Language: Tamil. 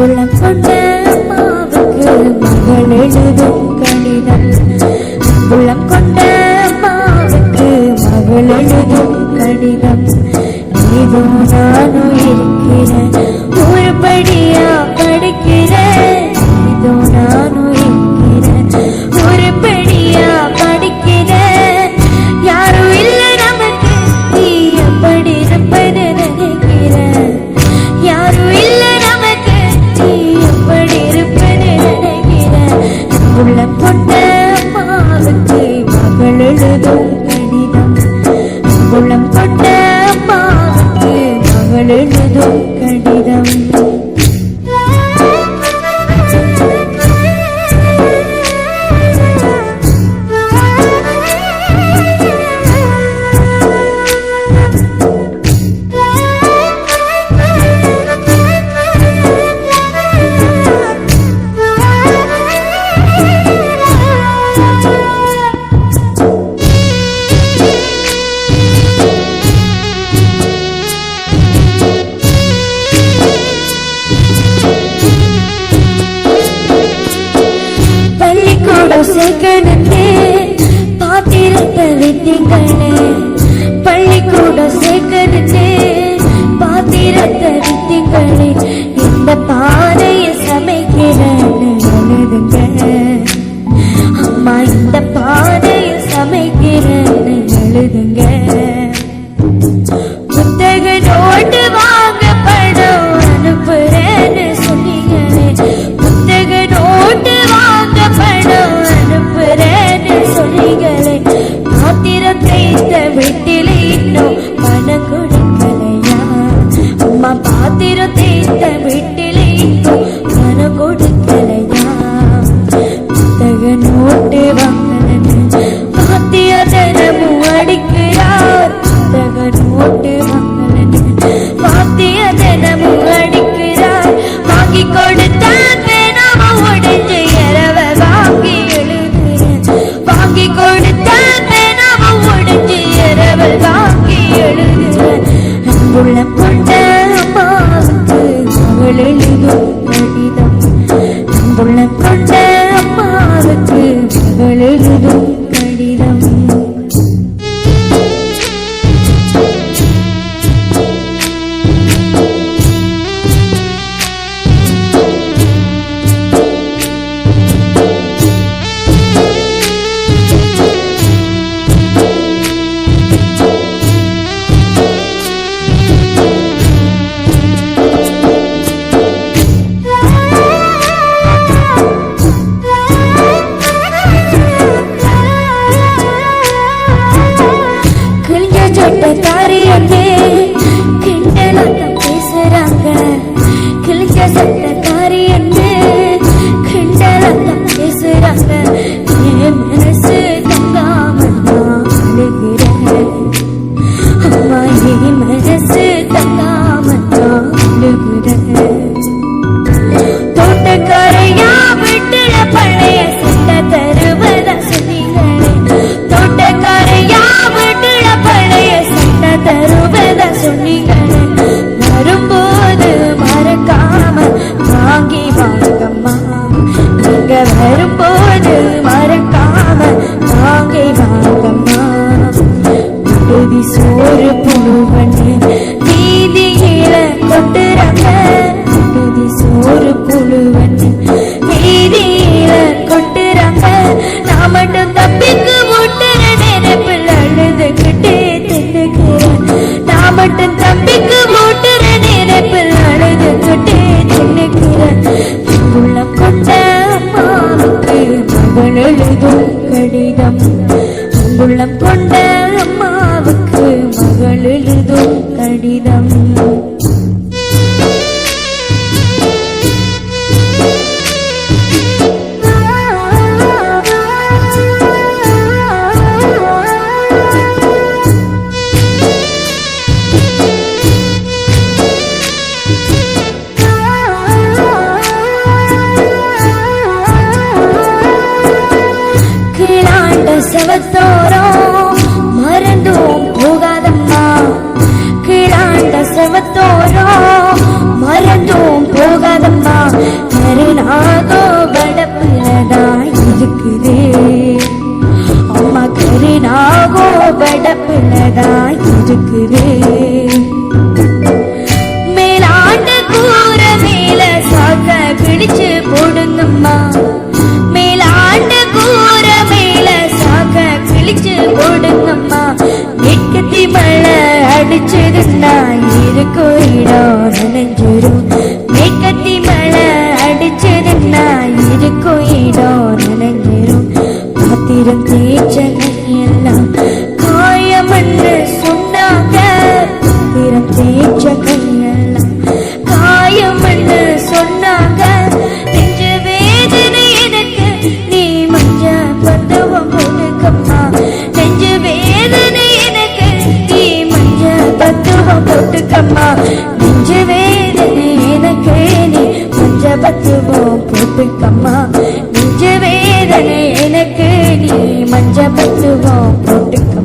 உள்ளம் கொண்ட அம்மாவுக்கு மகள் எழுதும் கடிதம். உள்ளம் கொண்ட அம்மாவுக்கு மகள் எழுதும் கடிதம். இதோ நானும் இருக்கிறேன், ஒருபடியா படிக்கிறேன். இதோ நானும் இருக்கிறேன், ஒருபடியா படிக்கிறேன். யாரும் இல்லை நமக்கு, நீ எப்படி இருப்பது நினைக்கிறேன். யாரும் இல்லை நமக்கு, நீ எப்படி இருப்பது நினைக்கிறேன். உள்ளம் கொண்ட அம்மாவுக்கு மகள் எழுதும் கடிதம். உள்ளம் கொண்ட அம்மாவுக்கு மகள் எழுதும் கடிதம். சேர்க்கணுமே பாத்திரத்தை வித்தீங்களே, பள்ளிக்கூட சேர்க்கணுமே பாத்திரத்தை வித்தீங்களே. இந்த பானையை சமைக்கிறேன்னு எழுதுங்க அம்மா, இந்த பானையை சமைக்கிறேன்னு எழுதுங்க. புத்தக நோட்டு வாங்க பணம் அனுப்புறேன்னு சொன்னீங்களே, புத்தக நோட்டு வாங்க பணம் அனுப்புறேன்னு சொன்னீங்களே. பாத்திரம் தேய்த்த வீட்டில் இன்னும் பணம் கொடுக்கலையா அம்மா, பாத்திரம் தேய்த்த வீட்டில் இன்னும் பணம் கொடுக்கலையா. புத்தக நோட்டு வாங்கலன்னு பாத்திய தினமும் அடிக்கிறார். புத்தக நோட்டு வாங்கலன்னு பாத்திய தினமும் அடிக்கிறார். வாங்கி கொடுத்த பேனாம உடைஞ்சு இரவ வாங்கி எழுதுறேன். வாங்கி கொடுத்த பேனாம உடைஞ்சு இரவ வாங்கி எழுதுறேன். உள்ளம் கொண்ட அம்மாவுக்கு மகள் எழுதும் கடிதம். உள்ளம் கொண்ட அம்மாவுக்கு மகள் எழுதும் கடிதம். சட்டக்காரியே கிண்டலாட்டம் பேசுறாங்க. கிழிஞ்ச சட்டக்காரியே கிண்டலாட்டம் பேசுறாங்க. என் மனசு தங்காம நான் அழுகிறேன் அம்மா, என் மனசு தங்காம நான் அழுகிறேன். தோட்டக்காரையா வீட்டுல பழைய சட்டை தருவதா சொன்னீங்களே, தோட்டக்காரையா வீட்டுல பழைய சட்டை தருவதா சொன்னீங்களே. வரும்போது மறக்காம வாங்கி வாங்கம்மா, நீங்க வரும்போது மறக்காம வாங்கி வாங்கம்மா. விடுதி சோறு புழுவன்னு வீதியில கொட்டுறாங்க. விடுதி சோறு புழுவன்னு வீதியில கொட்டுறாங்க. நான் மட்டும் தப்பிக்கு முட்டுற நினைப்பில் அழுதுகிட்டே தின்னுக்கிறேன். நான் மட்டும் தம்பிக்கு மூட்டுற நினைப்பில் அழுதுகிட்டே தின்னுக்கிறேன். உள்ளம் கொண்ட அம்மாவுக்கு மகள் எழுதும் கடிதம். உள்ளம் கொண்ட அம்மாவுக்கு மகள் எழுதும் கடிதம். செவத்தோரம் மறந்தும் போகாதம்மா, கீழாண்ட செவத்தோரம் மறந்தும் போகாதம்மா. ஈரம் தேய்ச்ச கையெல்லாம் காயமன்னு சொன்னாங்க. ஈரம் தேய்ச்ச கையெல்லாம் காயமன்னு சொன்னாங்க. நெஞ்சு வேதனை எனக்கு நீ மஞ்ச பத்துவம் போட்டுக்கம்மா. நெஞ்சு வேதனை எனக்கு நீ மஞ்ச பத்துவம் போட்டுக்கம்மா. நெஞ்சு வேதனை எனக்கு நீ மஞ்ச பத்துவம் போட்டுக்கம்மா. நெஞ்சு வேதனை எனக்கு நீ மஞ்ச பத்துவம் போட்டுக்கம்மா.